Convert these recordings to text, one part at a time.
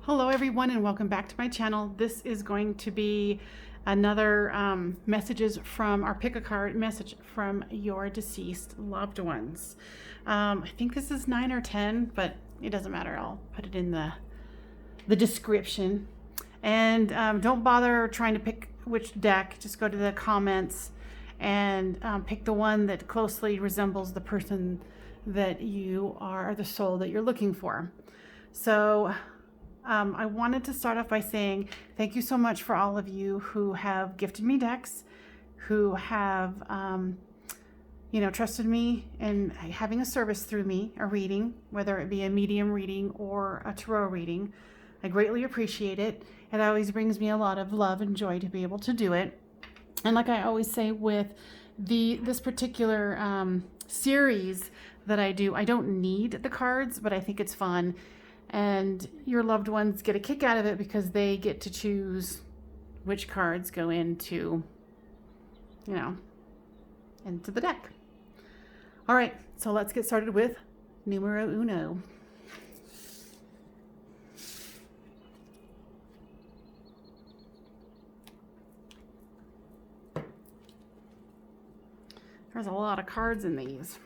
Hello everyone and welcome back to my channel. This is going to be another messages from our pick a card message from your deceased loved ones. I think this is 9 or 10, but it doesn't matter. I'll put it in the description. And don't bother trying to pick which deck. Just go to the comments and pick the one that closely resembles the person that you are, or the soul that you're looking for. So I wanted to start off by saying thank you so much for all of you who have gifted me decks, who have, trusted me in having a service through me, a reading, whether it be a medium reading or a tarot reading. I greatly appreciate it. It always brings me a lot of love and joy to be able to do it. And like I always say with this particular series that I do, I don't need the cards, but I think it's fun. And your loved ones get a kick out of it because they get to choose which cards go into, into the deck. All right, so let's get started with numero uno. There's a lot of cards in these.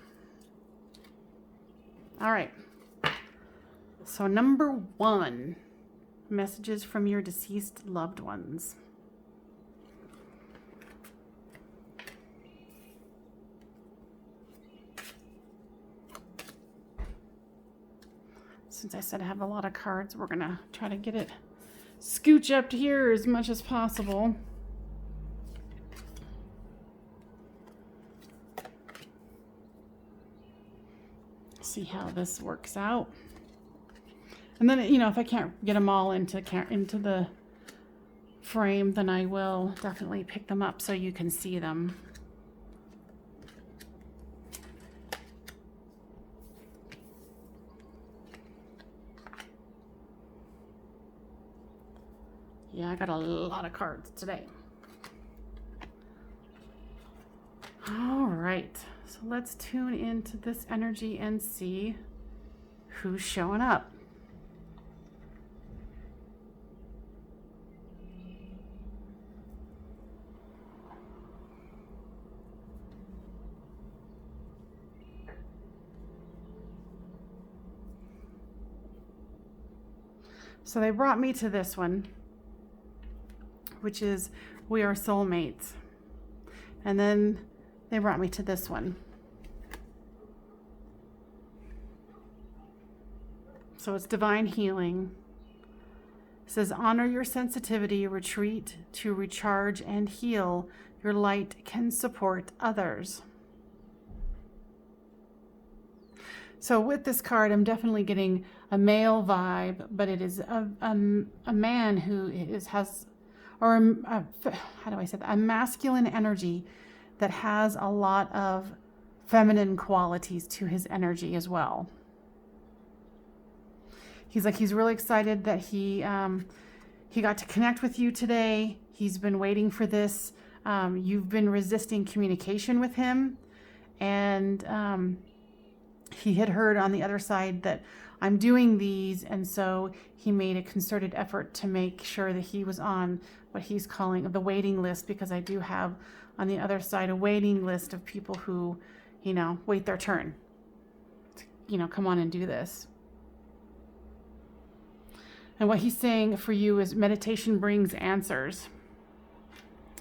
All right. So number 1, messages from your deceased loved ones. Since I said I have a lot of cards, we're gonna try to get it scooch up here as much as possible. See how this works out. And then, if I can't get them all into the frame, then I will definitely pick them up so you can see them. Yeah, I got a lot of cards today. All right, so let's tune into this energy and see who's showing up. So they brought me to this one, which is we are soulmates. And then they brought me to this one. So it's divine healing. It says, honor your sensitivity, retreat to recharge and heal. Your light can support others. So with this card, I'm definitely getting a male vibe, but it is a man who has a masculine energy that has a lot of feminine qualities to his energy as well. He's really excited that he got to connect with you today. He's been waiting for this. You've been resisting communication with him, and he had heard on the other side that I'm doing these, and so he made a concerted effort to make sure that he was on what he's calling the waiting list, because I do have on the other side a waiting list of people who, wait their turn to, come on and do this. And what he's saying for you is meditation brings answers.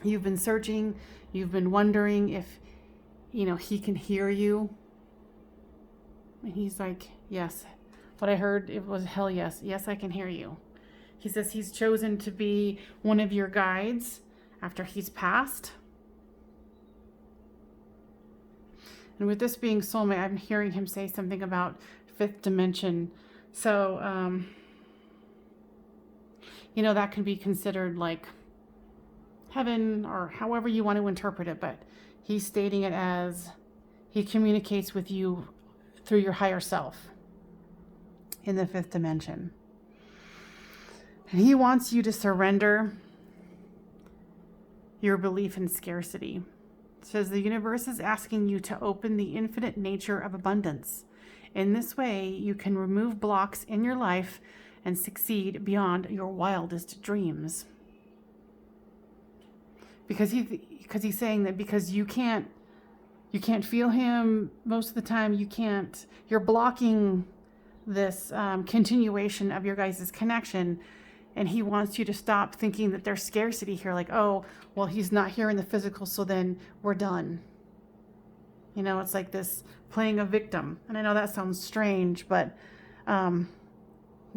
You've been searching, you've been wondering if, he can hear you. And he's like, yes. What I heard, it was hell yes. Yes, I can hear you. He says he's chosen to be one of your guides after he's passed. And with this being soulmate, I'm hearing him say something about 5th dimension. So, that can be considered like heaven or however you want to interpret it. But he's stating it as he communicates with you through your higher self in the 5th dimension. And he wants you to surrender your belief in scarcity. It says the universe is asking you to open the infinite nature of abundance. In this way, you can remove blocks in your life and succeed beyond your wildest dreams. Because he's saying that because you can't feel him most of the time, you're blocking this continuation of your guys' connection, and he wants you to stop thinking that there's scarcity here, like, oh, well, he's not here in the physical, so then we're done. You know, it's like this playing a victim. And I know that sounds strange, but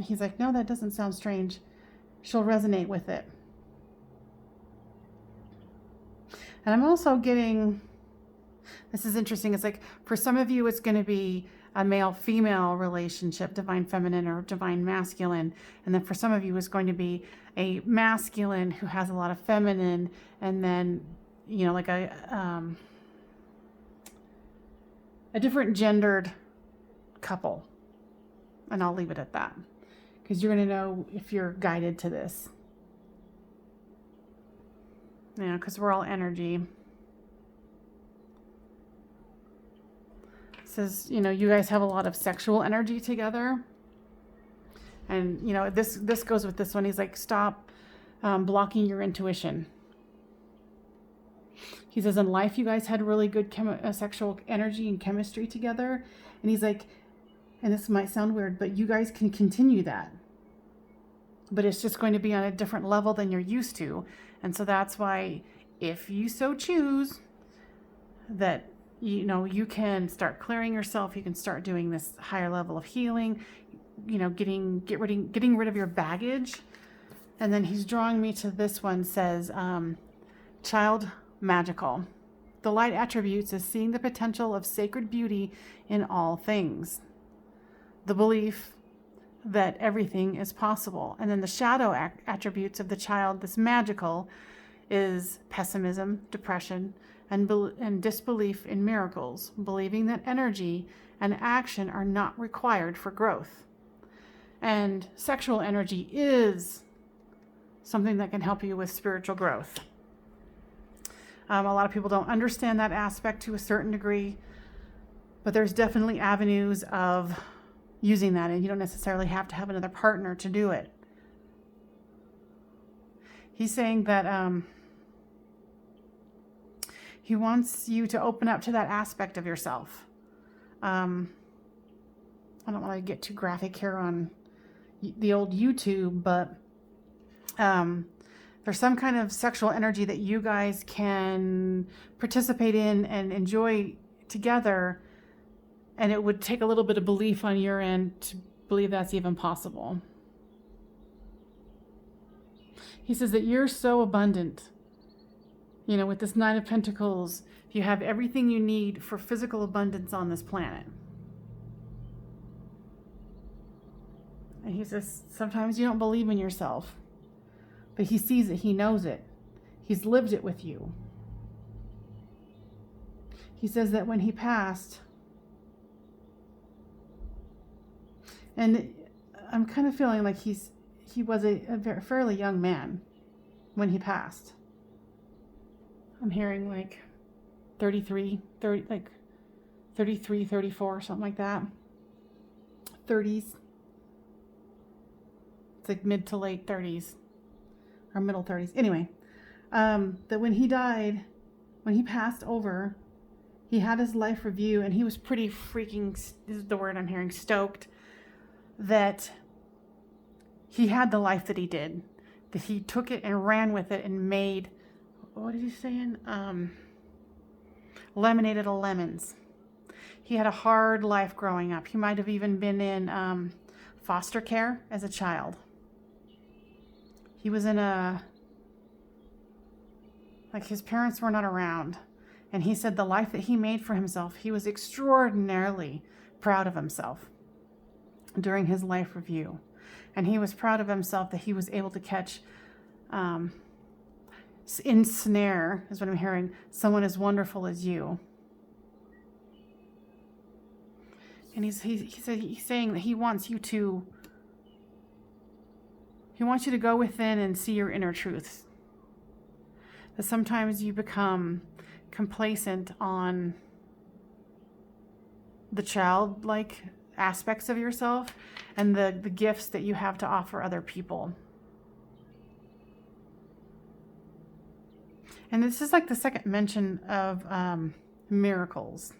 he's like, no, that doesn't sound strange. She'll resonate with it. And I'm also getting, this is interesting, it's like for some of you it's going to be a male-female relationship, divine feminine or divine masculine. And then for some of you it's going to be a masculine who has a lot of feminine, and then, you know, like a different gendered couple. And I'll leave it at that, because you're going to know if you're guided to this. You know, because we're all energy. It says, you know, you guys have a lot of sexual energy together. And, you know, this goes with this one. He's like, stop blocking your intuition. He says, in life, you guys had really good sexual energy and chemistry together. And he's like, and this might sound weird, but you guys can continue that. But it's just going to be on a different level than you're used to. And so that's why, if you so choose, that, you know, you can start clearing yourself. You can start doing this higher level of healing, you know, getting rid of your baggage. And then he's drawing me to this one, says, child magical. The light attributes is seeing the potential of sacred beauty in all things. The belief that everything is possible. And then the shadow attributes of the child, this magical, is pessimism, depression, and disbelief in miracles, believing that energy and action are not required for growth. And sexual energy is something that can help you with spiritual growth. A lot of people don't understand that aspect to a certain degree, but there's definitely avenues of using that, and you don't necessarily have to have another partner to do it. He's saying that he wants you to open up to that aspect of yourself. I don't want to get too graphic here on the old YouTube, but there's some kind of sexual energy that you guys can participate in and enjoy together. And it would take a little bit of belief on your end to believe that's even possible. He says that you're so abundant. You know, with this Nine of Pentacles, you have everything you need for physical abundance on this planet. And he says, sometimes you don't believe in yourself, but he sees it, he knows it. He's lived it with you. He says that when he passed, and I'm kind of feeling like he was a fairly young man when he passed. I'm hearing like 33, 34, something like that. 30s. It's like mid to late 30s or middle 30s. Anyway, that when he died, when he passed over, he had his life review, and he was pretty freaking, this is the word I'm hearing, stoked that he had the life that he did, that he took it and ran with it and made, what is he saying? Lemonade out of lemons. He had a hard life growing up. He might have even been in foster care as a child. He was in like his parents were not around. And he said the life that he made for himself, he was extraordinarily proud of himself during his life review. And he was proud of himself that he was able to catch, ensnare, is what I'm hearing, someone as wonderful as you. And he's saying that he wants you to go within and see your inner truths. That sometimes you become complacent on the childlike aspects of yourself, and the gifts that you have to offer other people. And this is like the second mention of miracles.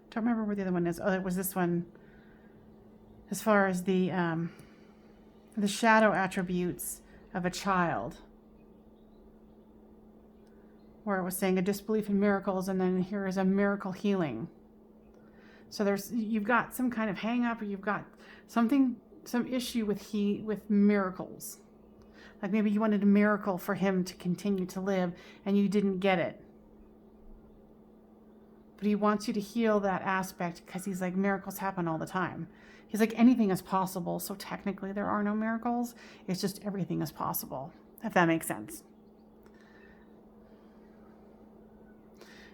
Don't remember where the other one is. Oh, it was this one. As far as the shadow attributes of a child, where it was saying a disbelief in miracles, and then here is a miracle healing. So you've got some kind of hang up, or you've got some issue with miracles. Like maybe you wanted a miracle for him to continue to live and you didn't get it. But he wants you to heal that aspect, because he's like, miracles happen all the time. He's like, anything is possible. So technically there are no miracles. It's just everything is possible, if that makes sense.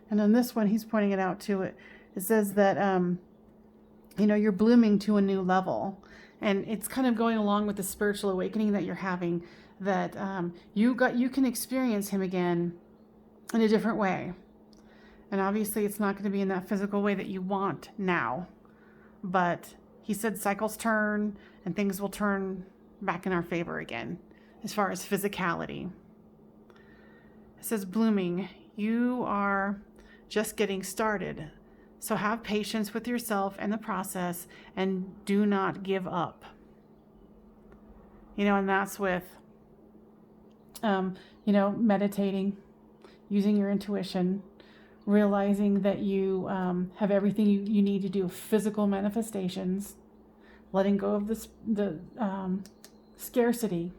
And on this one, he's pointing it out too. It says that, you're blooming to a new level. And it's kind of going along with the spiritual awakening that you're having, that you can experience him again in a different way. And obviously it's not going to be in that physical way that you want now. But he said cycles turn and things will turn back in our favor again, as far as physicality. It says blooming, you are just getting started. So have patience with yourself and the process, and do not give up. And that's with, meditating, using your intuition, realizing that you have everything you need to do physical manifestations, letting go of the scarcity.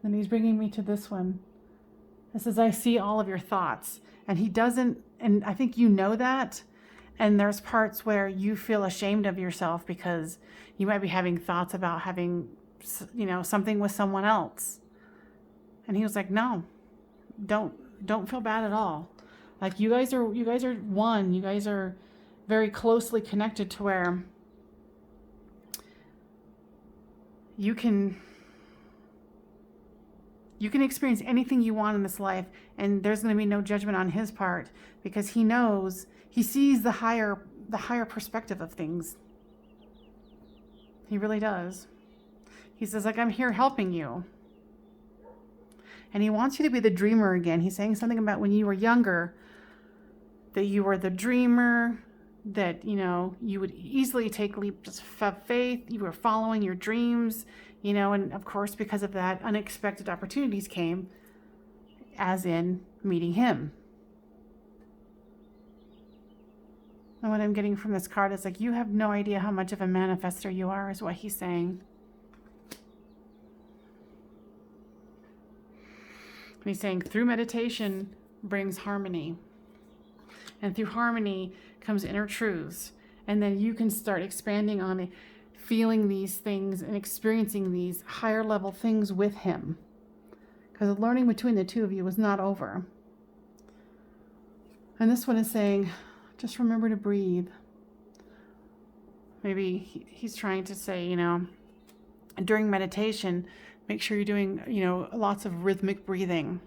And he's bringing me to this one. It says, I see all of your thoughts. And he doesn't, and I think you know that. And there's parts where you feel ashamed of yourself because you might be having thoughts about having, something with someone else. And he was like, no, don't feel bad at all. Like you guys are one. You guys are very closely connected to where you can experience anything you want in this life, and there's going to be no judgment on his part, because he sees the higher perspective of things. He really does. He says, like, I'm here helping you. And he wants you to be the dreamer again. He's saying something about when you were younger, that you were the dreamer, that, you would easily take leaps of faith. You were following your dreams, and of course, because of that, unexpected opportunities came, as in meeting him. And what I'm getting from this card is like, you have no idea how much of a manifester you are, is what he's saying. And he's saying through meditation brings harmony. And through harmony comes inner truths. And then you can start expanding on it, feeling these things and experiencing these higher level things with him. Because the learning between the two of you is not over. And this one is saying, just remember to breathe. Maybe he's trying to say, during meditation, make sure you're doing, lots of rhythmic breathing.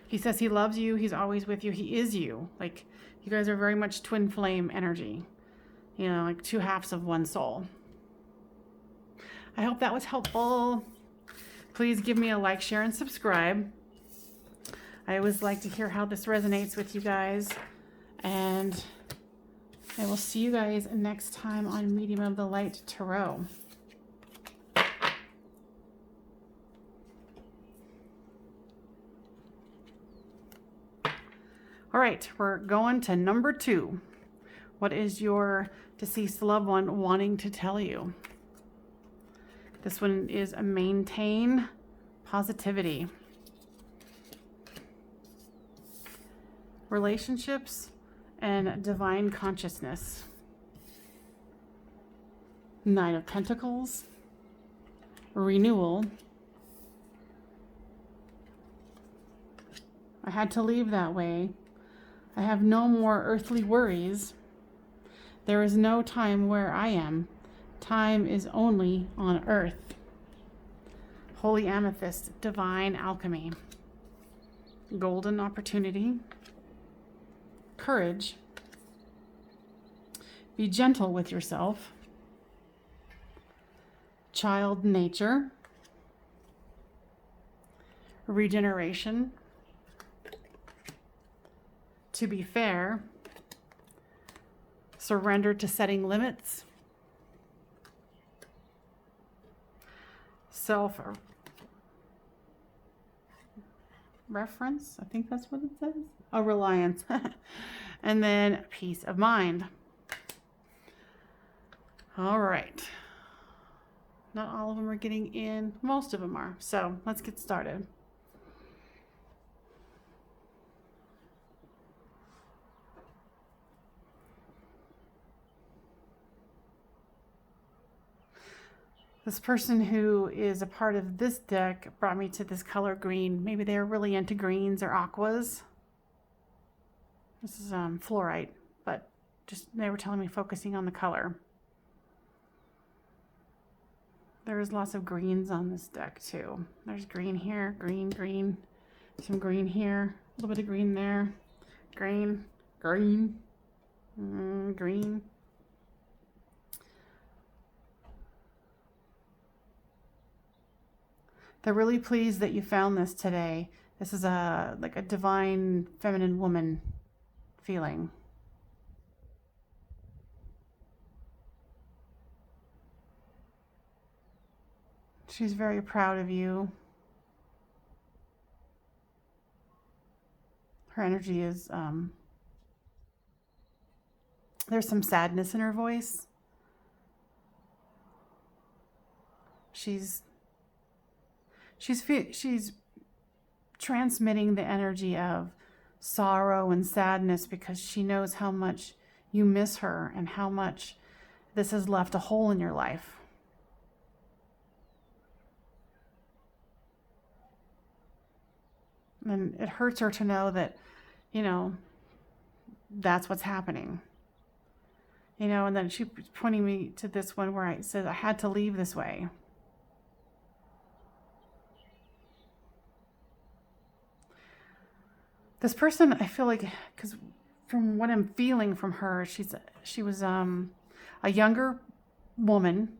He says he loves you. He's always with you. He is you. Like, you guys are very much twin flame energy. Like two halves of one soul. I hope that was helpful. Please give me a like, share, and subscribe. I always like to hear how this resonates with you guys. And I will see you guys next time on Medium of the Light Tarot. All right, we're going to number 2. What is your deceased loved one wanting to tell you? This one is maintain positivity. Relationships and divine consciousness. Nine of Pentacles. Renewal. I had to leave that way. I have no more earthly worries. There is no time where I am. Time is only on earth. Holy Amethyst, divine alchemy. Golden opportunity. courage, be gentle with yourself, child nature, regeneration, to be fair, surrender to setting limits, self-reference, I think that's what it says, a reliance, and then peace of mind. All right. Not all of them are getting in. Most of them are. So let's get started. This person who is a part of this deck brought me to this color green. Maybe they're really into greens or aquas. This is fluorite, but just they were telling me focusing on the color. There's lots of greens on this deck too. There's green here, green, green, some green here, a little bit of green there, green, green, green. They're really pleased that you found this today. This is like a divine feminine woman feeling. She's very proud of you. Her energy is, there's some sadness in her voice. She's transmitting the energy of sorrow and sadness because she knows how much you miss her and how much this has left a hole in your life. And it hurts her to know that, that's what's happening. And then she was pointing me to this one where I said I had to leave this way. This person, I feel like, because from what I'm feeling from her, she was a younger woman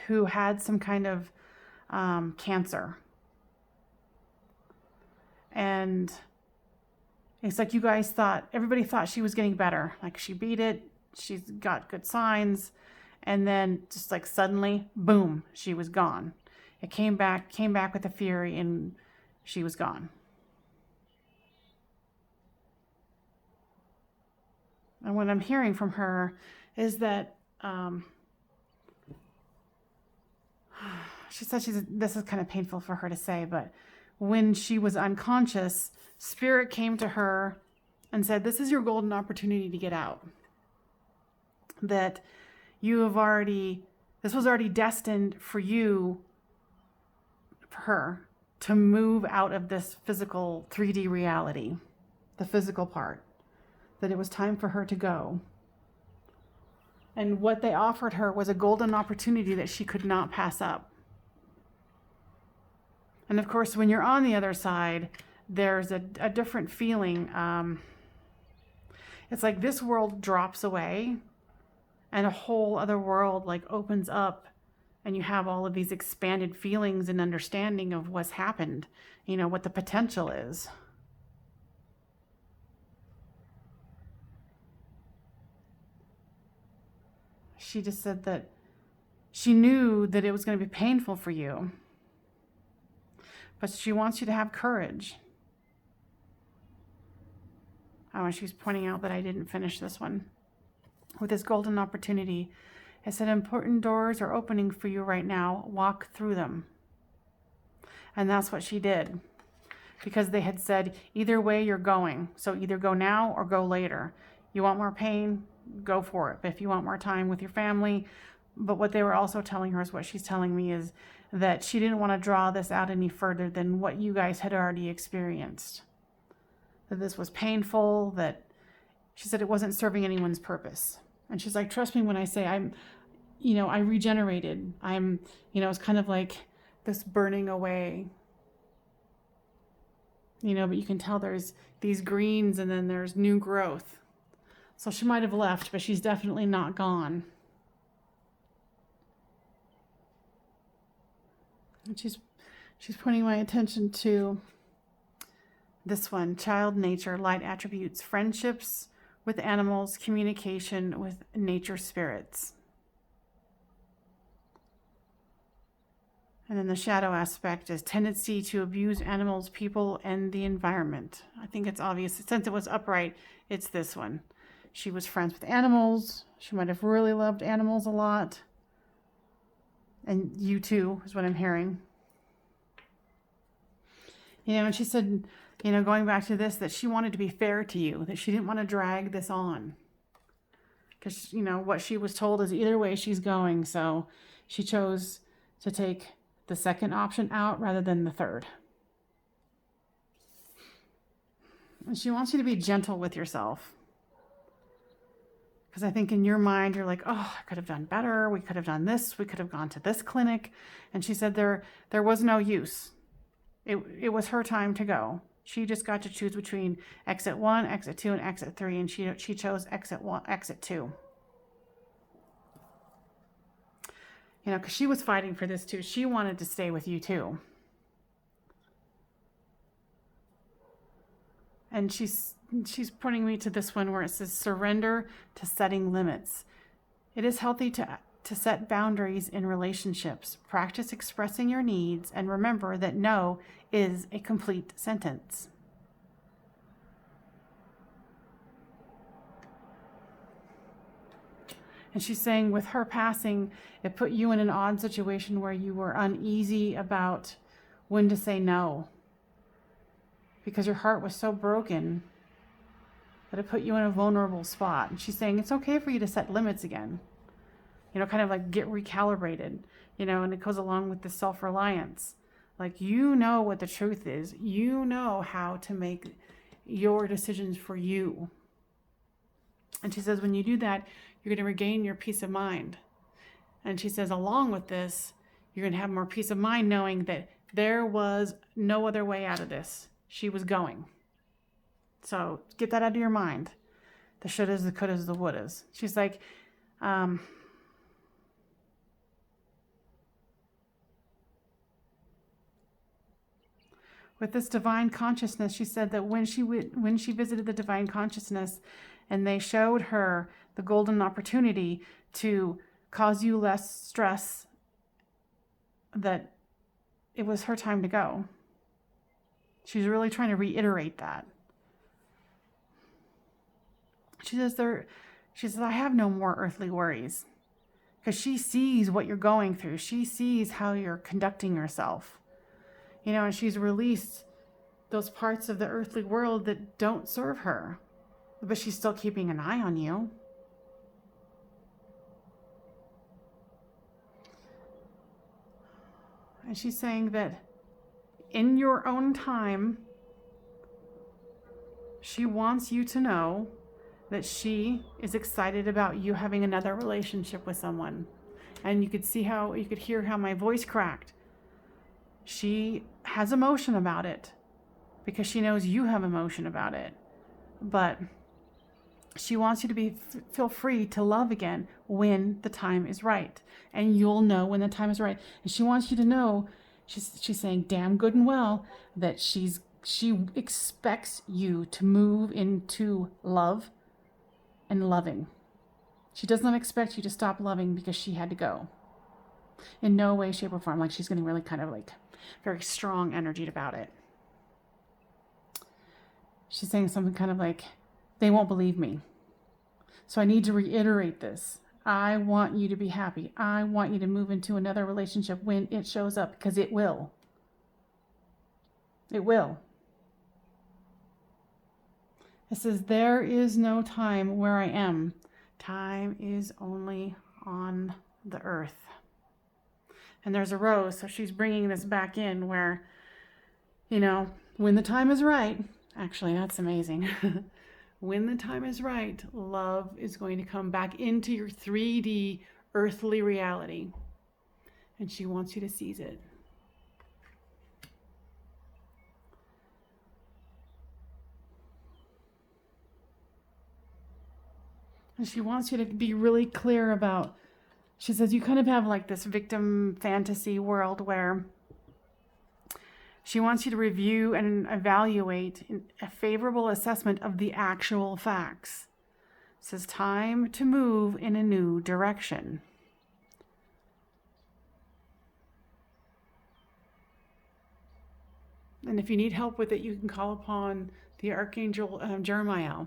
who had some kind of cancer. And it's like everybody thought she was getting better. Like she beat it, she's got good signs. And then just like suddenly, boom, she was gone. It came back with a fury and she was gone. And what I'm hearing from her is that she said this is kind of painful for her to say, but when she was unconscious, Spirit came to her and said, this is your golden opportunity to get out. That this was already destined for her, to move out of this physical 3D reality, the physical part. That it was time for her to go. And what they offered her was a golden opportunity that she could not pass up. And of course, when you're on the other side, there's a different feeling. It's like this world drops away and a whole other world like opens up, and you have all of these expanded feelings and understanding of what's happened, what the potential is. She just said that she knew that it was going to be painful for you, but she wants you to have courage. Oh, and she's pointing out that I didn't finish this one. With this golden opportunity, it said important doors are opening for you right now. Walk through them. And that's what she did. Because they had said, either way you're going. So either go now or go later. You want more pain? Go for it. But if you want more time with your family. But what they were also telling her is what she's telling me is that she didn't want to draw this out any further than what you guys had already experienced. That this was painful, that she said it wasn't serving anyone's purpose. And she's like, trust me when I say I regenerated. it's kind of like this burning away. you know, but you can tell there's these greens and then there's new growth. So she might have left, but she's definitely not gone. And she's pointing my attention to this one, child nature, light attributes, friendships with animals, communication with nature spirits. And then the shadow aspect is tendency to abuse animals, people, and the environment. I think it's obvious. Since it was upright, it's this one. She was friends with animals. She might have really loved animals a lot. And you too, is what I'm hearing. You know, and she said, you know, going back to this, that she wanted to be fair to you, that she didn't want to drag this on. Because, you know, what she was told is either way she's going. So she chose to take the second option out rather than the third. And she wants you to be gentle with yourself. Because I think in your mind, you're like, oh, I could have done better. We could have done this. We could have gone to this clinic. And she said there was no use. It was her time to go. She just got to choose between exit 1, exit 2, and exit 3. And she chose exit 1, exit 2. You know, because she was fighting for this too. She wanted to stay with you too. And she's pointing me to this one where it says surrender to setting limits. It is healthy to set boundaries in relationships. Practice expressing your needs and remember that no is a complete sentence. And she's saying with her passing, it put you in an odd situation where you were uneasy about when to say no. Because your heart was so broken that it put you in a vulnerable spot. And she's saying it's okay for you to set limits again. You know, kind of like get recalibrated, you know, and it goes along with the self-reliance. Like, you know what the truth is. You know how to make your decisions for you. And she says, when you do that, you're going to regain your peace of mind. And she says, along with this, you're going to have more peace of mind knowing that there was no other way out of this. She was going. So get that out of your mind. The shouldas, the couldas, the wouldas. She's like, with this divine consciousness, she said that when she visited the divine consciousness and they showed her the golden opportunity to cause you less stress, that it was her time to go. She's really trying to reiterate that. She says, I have no more earthly worries. Because she sees what you're going through. She sees how you're conducting yourself. You know, and she's released those parts of the earthly world that don't serve her. But she's still keeping an eye on you. And she's saying that in your own time, she wants you to know that she is excited about you having another relationship with someone. And you could hear how my voice cracked. She has emotion about it because she knows you have emotion about it. But she wants you to feel free to love again when the time is right. And you'll know when the time is right. And she wants you to know, she's saying damn good and well, that she expects you to move into love and loving. She does not expect you to stop loving because she had to go. In no way, shape, or form. Like, she's getting really kind of like very strong energy about it. She's saying something kind of like, they won't believe me. So I need to reiterate this. I want you to be happy. I want you to move into another relationship when it shows up, because it will. It will. It says, there is no time where I am. Time is only on the earth. And there's a rose, so she's bringing this back in where, you know, when the time is right, actually, that's amazing. When the time is right, love is going to come back into your 3D earthly reality. And she wants you to seize it. And she wants you to be really clear about, she says you kind of have like this victim fantasy world where she wants you to review and evaluate a favorable assessment of the actual facts. It says time to move in a new direction. And if you need help with it, you can call upon the Archangel Jeremiah.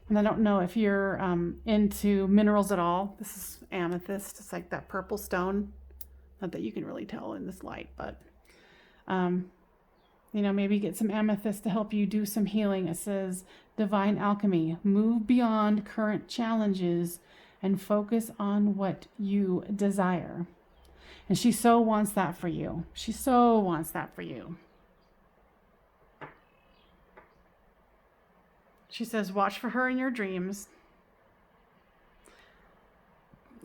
And I don't know if you're into minerals at all. This is amethyst. It's like that purple stone. Not that you can really tell in this light, but, maybe get some amethyst to help you do some healing. It says, divine alchemy, move beyond current challenges and focus on what you desire. And she so wants that for you. She so wants that for you. She says, watch for her in your dreams.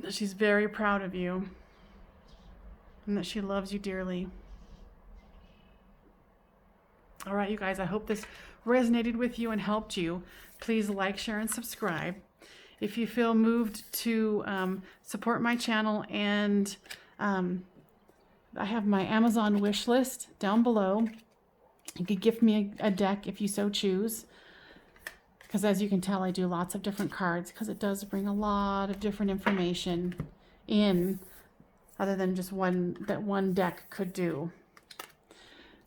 She's very proud of you and that she loves you dearly. All right, you guys, I hope this resonated with you and helped you. Please like, share, and subscribe. If you feel moved to support my channel, and I have my Amazon wish list down below. You could gift me a deck if you so choose. Because as you can tell, I do lots of different cards because it does bring a lot of different information in, other than just one deck could do.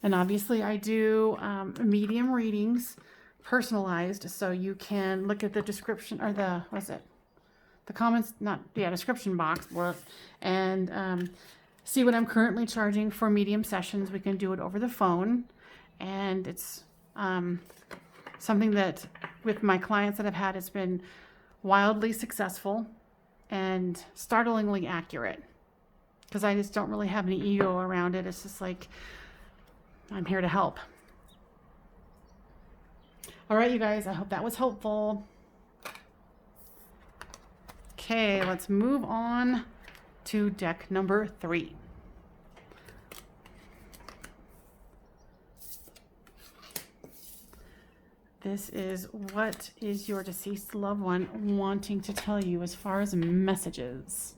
And obviously I do medium readings, personalized, so you can look at the description, or the comments, description box, and see what I'm currently charging for medium sessions. We can do it over the phone, and it's something that with my clients that I've had, it's been wildly successful and startlingly accurate, because I just don't really have any ego around it. It's just like, I'm here to help. All right, you guys, I hope that was helpful. Okay, let's move on to deck number 3. This is what is your deceased loved one wanting to tell you as far as messages.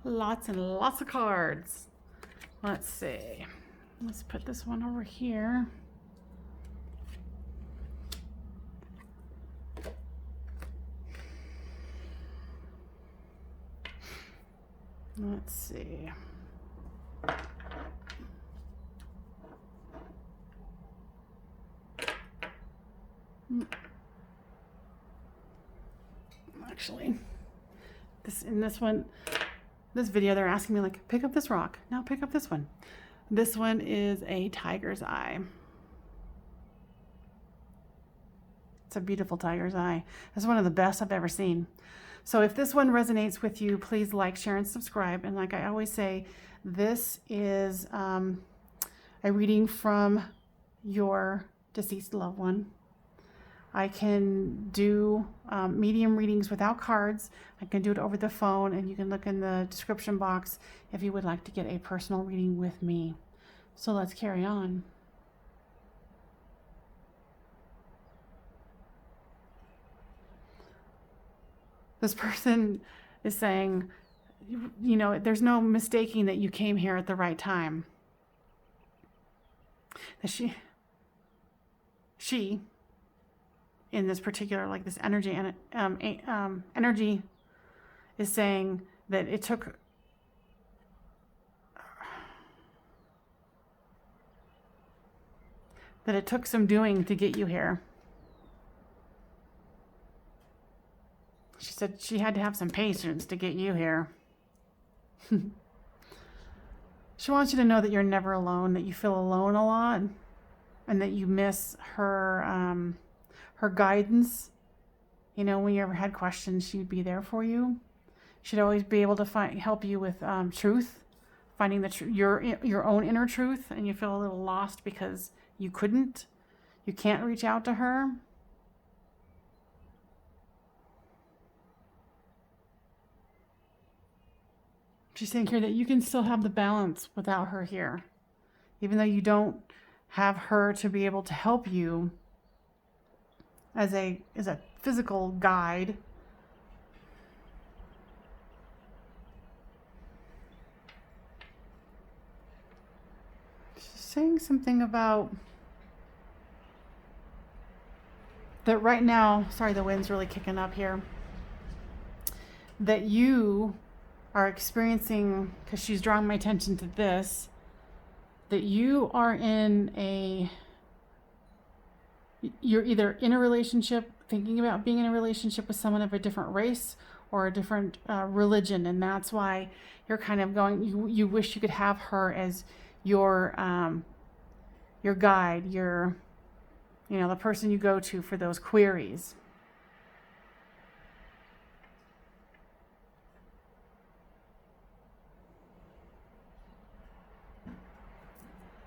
Lots and lots of cards. Let's see. Let's put this one over here. Let's see. Actually, this video, they're asking me like, pick up this rock. Now pick up this one. This one is a tiger's eye. It's a beautiful tiger's eye. It's one of the best I've ever seen. So if this one resonates with you, please like, share, and subscribe. And like I always say, this is a reading from your deceased loved one. I can do medium readings without cards. I can do it over the phone, and you can look in the description box if you would like to get a personal reading with me. So let's carry on. This person is saying, there's no mistaking that you came here at the right time. That she in this particular, like this energy, and energy is saying that it took some doing to get you here. She said she had to have some patience to get you here. She wants you to know that you're never alone, that you feel alone a lot, and that you miss her guidance You know, when you ever had questions, she'd be there for you. She'd always be able to help you with truth, finding your own inner truth, and you feel a little lost because you can't reach out to her. She's saying here that you can still have the balance without her here. Even though you don't have her to be able to help you as a physical guide, she's saying something about that right now. Sorry, the wind's really kicking up here. That you are experiencing, because she's drawing my attention to this, that you're either in a relationship, thinking about being in a relationship with someone of a different race or a different religion, and that's why you're kind of going, you wish you could have her as your guide, the person you go to for those queries.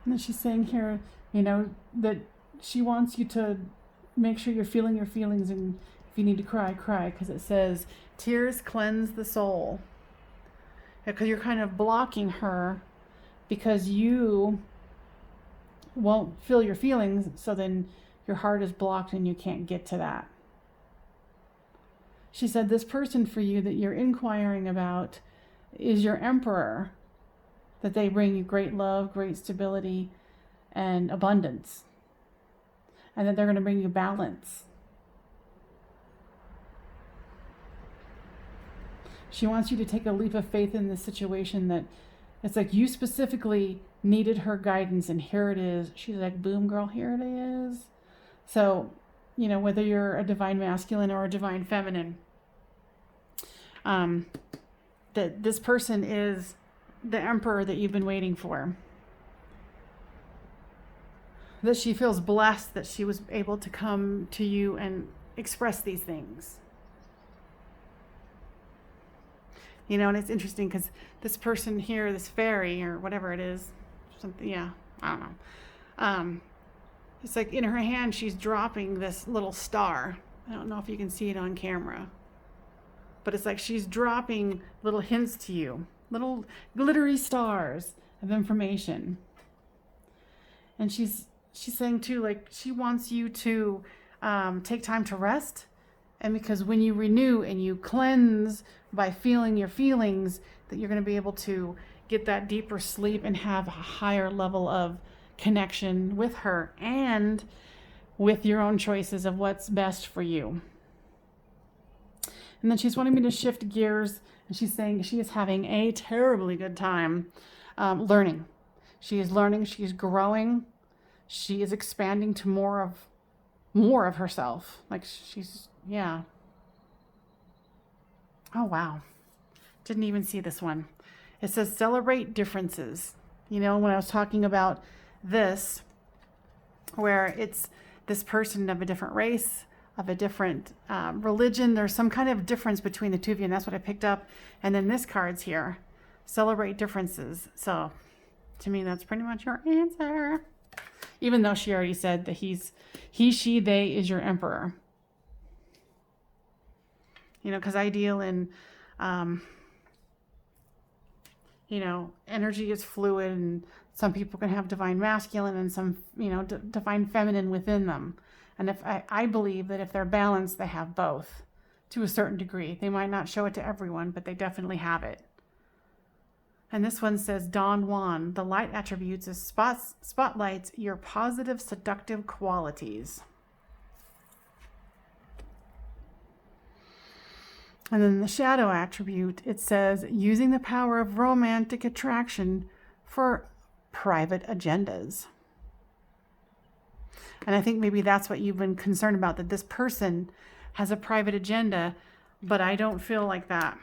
And then she's saying here, that she wants you to make sure you're feeling your feelings, and if you need to cry, cry, because it says, tears cleanse the soul. Because you're kind of blocking her because you won't feel your feelings, so then your heart is blocked and you can't get to that. She said this person for you that you're inquiring about is your emperor, that they bring you great love, great stability, and abundance. And that they're going to bring you balance. She wants you to take a leap of faith in this situation, that it's like you specifically needed her guidance, and here it is. She's like, boom, girl, here it is. So, whether you're a divine masculine or a divine feminine, that this person is the emperor that you've been waiting for. That she feels blessed that she was able to come to you and express these things. And it's interesting because this person here, this fairy or whatever it is, I don't know. It's like in her hand, she's dropping this little star. I don't know if you can see it on camera, but it's like she's dropping little hints to you. Little glittery stars of information. And she's saying too, like, she wants you to take time to rest. And because when you renew and you cleanse by feeling your feelings, that you're going to be able to get that deeper sleep and have a higher level of connection with her and with your own choices of what's best for you. And then she's wanting me to shift gears. And she's saying she is having a terribly good time learning. She is learning. She is growing. She is expanding to more of herself. Like yeah. Oh, wow. Didn't even see this one. It says celebrate differences. When I was talking about this, where it's this person of a different race, of a different religion. There's some kind of difference between the two of you, and that's what I picked up. And then this card's here. Celebrate differences. So to me, that's pretty much your answer. Even though she already said that he, she, they is your emperor. Because I deal in, energy is fluid, and some people can have divine masculine and some, divine feminine within them. And if I believe that if they're balanced, they have both to a certain degree. They might not show it to everyone, but they definitely have it. And this one says, Don Juan, the light attributes is spotlights your positive, seductive qualities. And then the shadow attribute, it says, using the power of romantic attraction for private agendas. And I think maybe that's what you've been concerned about, that this person has a private agenda, but I don't feel like that.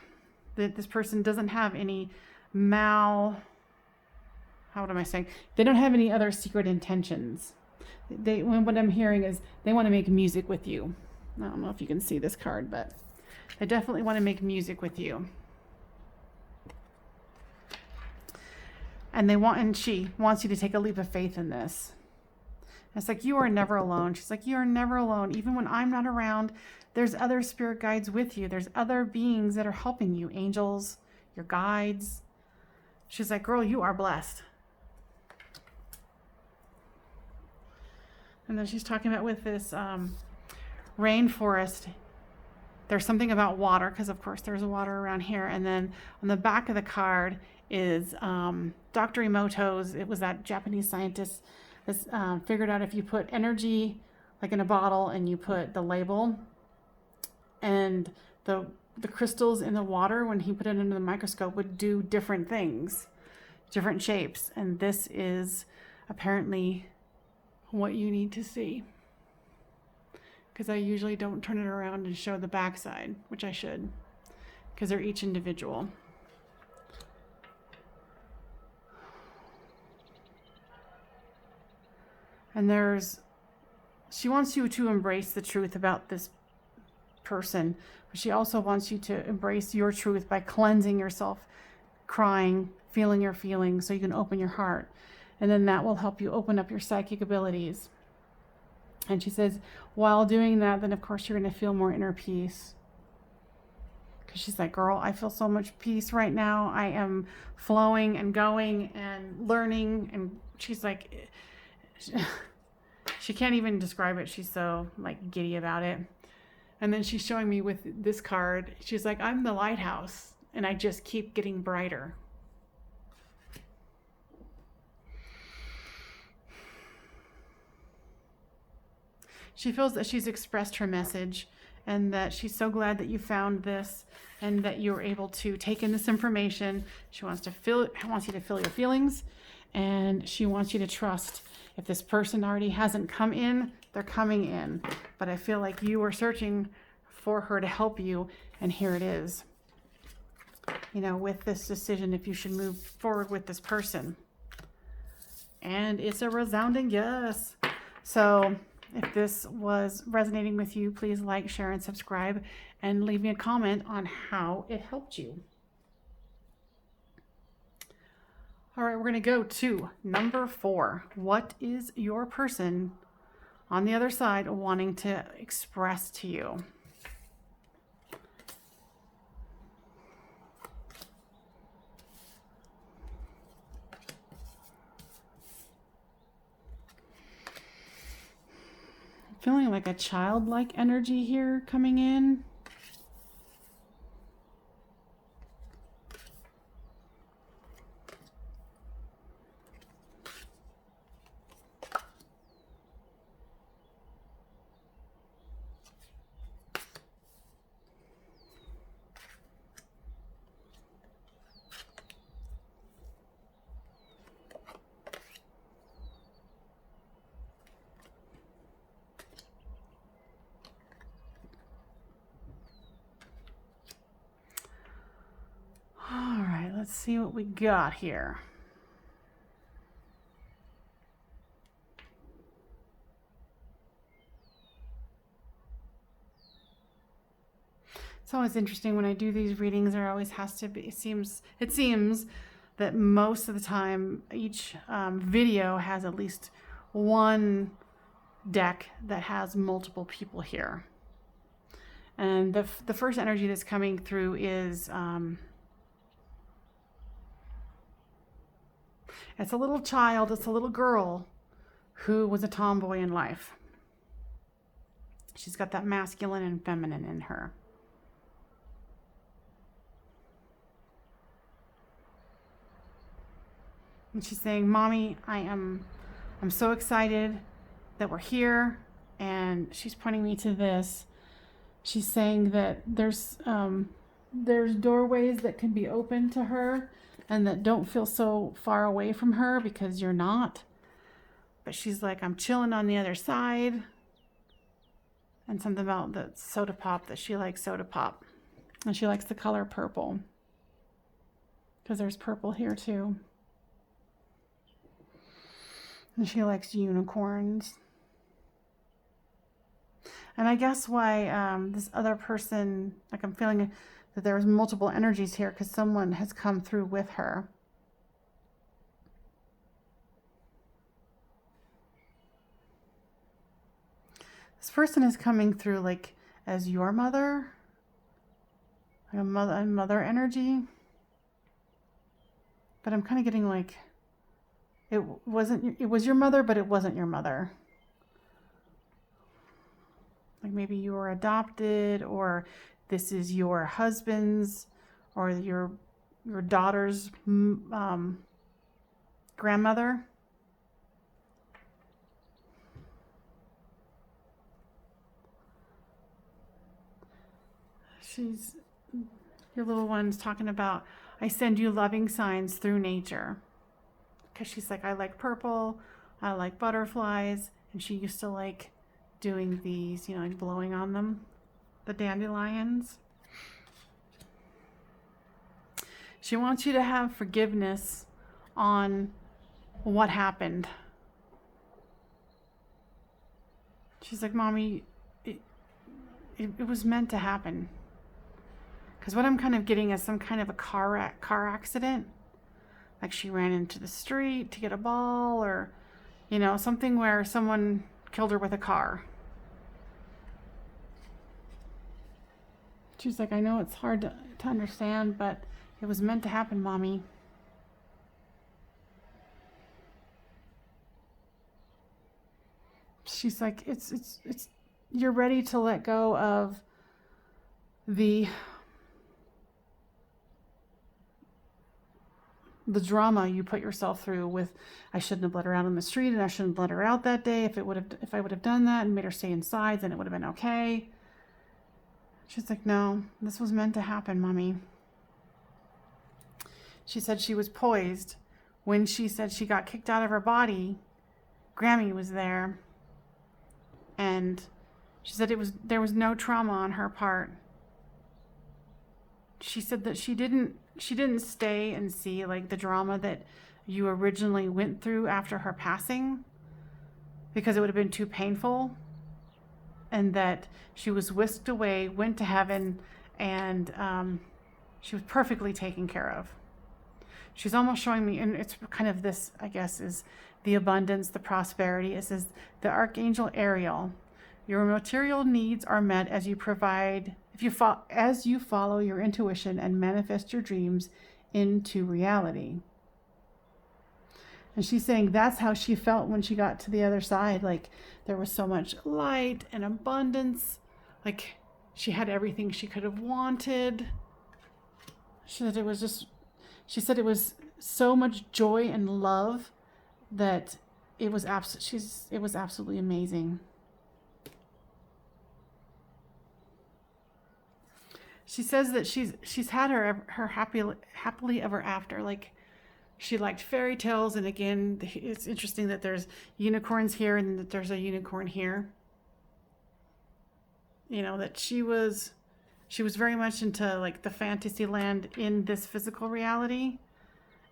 That this person doesn't have any what am I saying? They don't have any other secret intentions. What I'm hearing is they want to make music with you. I don't know if you can see this card, but they definitely want to make music with you. And she wants you to take a leap of faith in this. And it's like, you are never alone. She's like, you are never alone. Even when I'm not around, there's other spirit guides with you. There's other beings that are helping you, angels, your guides. She's like, girl, you are blessed. And then she's talking about with this rainforest, there's something about water, because of course there's water around here. And then on the back of the card is Dr. Emoto's, it was that Japanese scientist that figured out if you put energy like in a bottle and you put the label and the crystals in the water, when he put it under the microscope, would do different things, different shapes. And this is apparently what you need to see, because I usually don't turn it around and show the backside, which I should, because they're each individual. And she wants you to embrace the truth about this person, but she also wants you to embrace your truth by cleansing yourself, crying, feeling your feelings, so you can open your heart. And then that will help you open up your psychic abilities. And she says, while doing that, then of course you're going to feel more inner peace. Because she's like, girl, I feel so much peace right now. I am flowing and going and learning. And she's like, she can't even describe it. She's so like giddy about it. And then she's showing me with this card. She's like, I'm the lighthouse and I just keep getting brighter. She feels that she's expressed her message and that she's so glad that you found this and that you were able to take in this information. She wants you to feel your feelings, and she wants you to trust. If this person already hasn't come in, they're coming in. But I feel like you were searching for her to help you, and here it is. You know, with this decision, if you should move forward with this person. And it's a resounding yes. So if this was resonating with you, please like, share, and subscribe, and leave me a comment on how it helped you. All right, we're going to go to number 4. What is your person on the other side wanting to express to you? Feeling like a childlike energy here coming in. Let's see what we got here. It's always interesting when I do these readings. There always has to be, it seems that most of the time each video has at least one deck that has multiple people here. And the first energy that's coming through is it's a little child, it's a little girl who was a tomboy in life. She's got that masculine and feminine in her. And she's saying, Mommy, I'm so excited that we're here. And she's pointing me to this. She's saying that there's doorways that can be open to her, and that don't feel so far away from her because you're not. But she's like, I'm chilling on the other side. And something about the soda pop, that she likes soda pop. And she likes the color purple, because there's purple here too. And she likes unicorns. And I guess why this other person, like I'm feeling that there was multiple energies here because someone has come through with her. This person is coming through like as your mother, like a mother energy. But I'm kind of getting like it was your mother, but it wasn't your mother. Like maybe you were adopted, or this is your husband's or your daughter's grandmother. She's your little one's talking about, I send you loving signs through nature. Because she's like, I like purple, I like butterflies, and she used to like doing these, you know, like blowing on them, the dandelions. She wants you to have forgiveness on what happened. She's like, Mommy, it was meant to happen. Because what I'm kind of getting is some kind of a car accident. Like she ran into the street to get a ball, or, you know, something where someone killed her with a car. She's like, I know it's hard to understand, but it was meant to happen, Mommy. She's like, it's you're ready to let go of the drama you put yourself through with, I shouldn't have let her out on the street, and I shouldn't have let her out that day. If I would have done that and made her stay inside, then it would have been okay. She's like, no, this was meant to happen, Mommy. She said she was poised when she said she got kicked out of her body. Grammy was there, and she said there was no trauma on her part. She said that she didn't stay and see like the drama that you originally went through after her passing, because it would have been too painful, and that she was whisked away, went to heaven, and she was perfectly taken care of. She's almost showing me, and it's kind of this, I guess, is the abundance, the prosperity. It says, the Archangel Ariel, your material needs are met as you follow your intuition and manifest your dreams into reality. And she's saying that's how she felt when she got to the other side. Like there was so much light and abundance. Like she had everything she could have wanted. She said it was so much joy and love that it was absolutely amazing. She says that she's had her happily ever after. Like she liked fairy tales, and again, it's interesting that there's unicorns here and that there's a unicorn here. You know, that she was very much into like the fantasy land in this physical reality,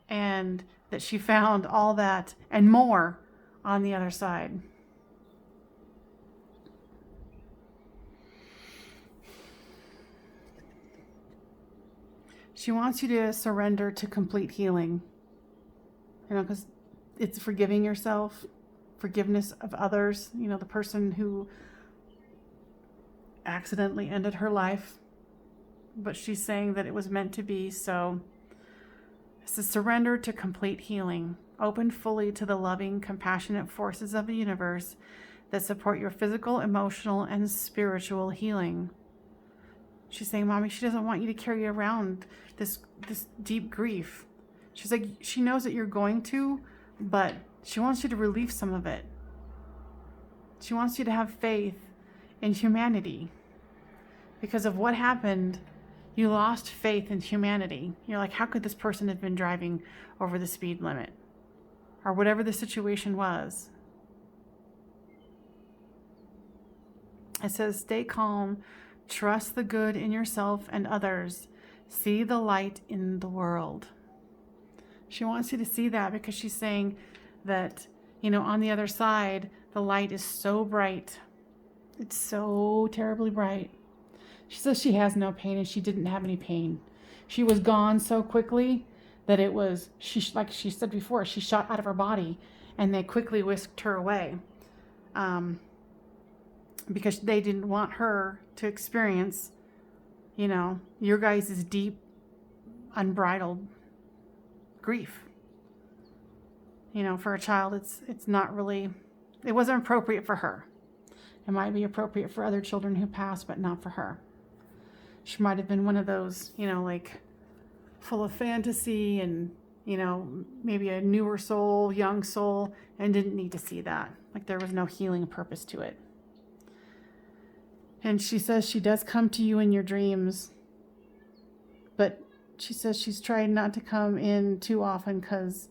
and that she found all that and more on the other side. She wants you to surrender to complete healing. You know, because it's forgiving yourself, forgiveness of others. You know, the person who accidentally ended her life, but she's saying that it was meant to be. So it's a surrender to complete healing. Open fully to the loving, compassionate forces of the universe that support your physical, emotional, and spiritual healing. She's saying, Mommy, she doesn't want you to carry around this deep grief. She's like, she knows that you're going to, but she wants you to relieve some of it. She wants you to have faith in humanity. Because of what happened, you lost faith in humanity. You're like, how could this person have been driving over the speed limit? Or whatever the situation was. It says, stay calm. Trust the good in yourself and others. See the light in the world. She wants you to see that, because she's saying that, you know, on the other side, the light is so bright It's so terribly bright. She says she has no pain, and she didn't have any pain. She was gone so quickly that it was, like she said before, she shot out of her body, and they quickly whisked her away, because they didn't want her to experience, your guys' deep, unbridled grief. For a child, it's not really, it wasn't appropriate for her. It might be appropriate for other children who pass, but not for her. She might have been one of those, like full of fantasy and, maybe a newer soul, young soul, and didn't need to see that. Like there was no healing purpose to it. And she says she does come to you in your dreams, but she says she's tried not to come in too often because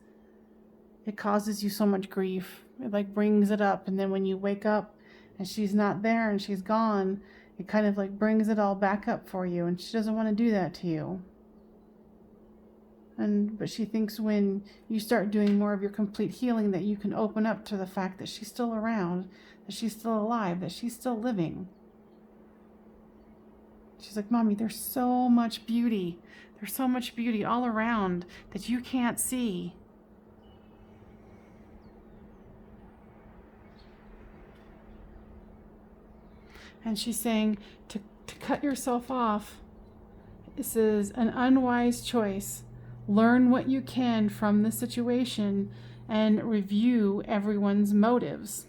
it causes you so much grief. It like brings it up, and then when you wake up and she's not there and she's gone, it kind of like brings it all back up for you, and she doesn't want to do that to you. But she thinks when you start doing more of your complete healing that you can open up to the fact that she's still around, that she's still alive, that she's still living. She's like, Mommy, there's so much beauty. There's so much beauty all around that you can't see. And she's saying to cut yourself off. This is an unwise choice. Learn what you can from the situation and review everyone's motives.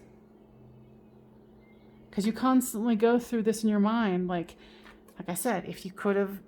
Because you constantly go through this in your mind. Like I said, if you could have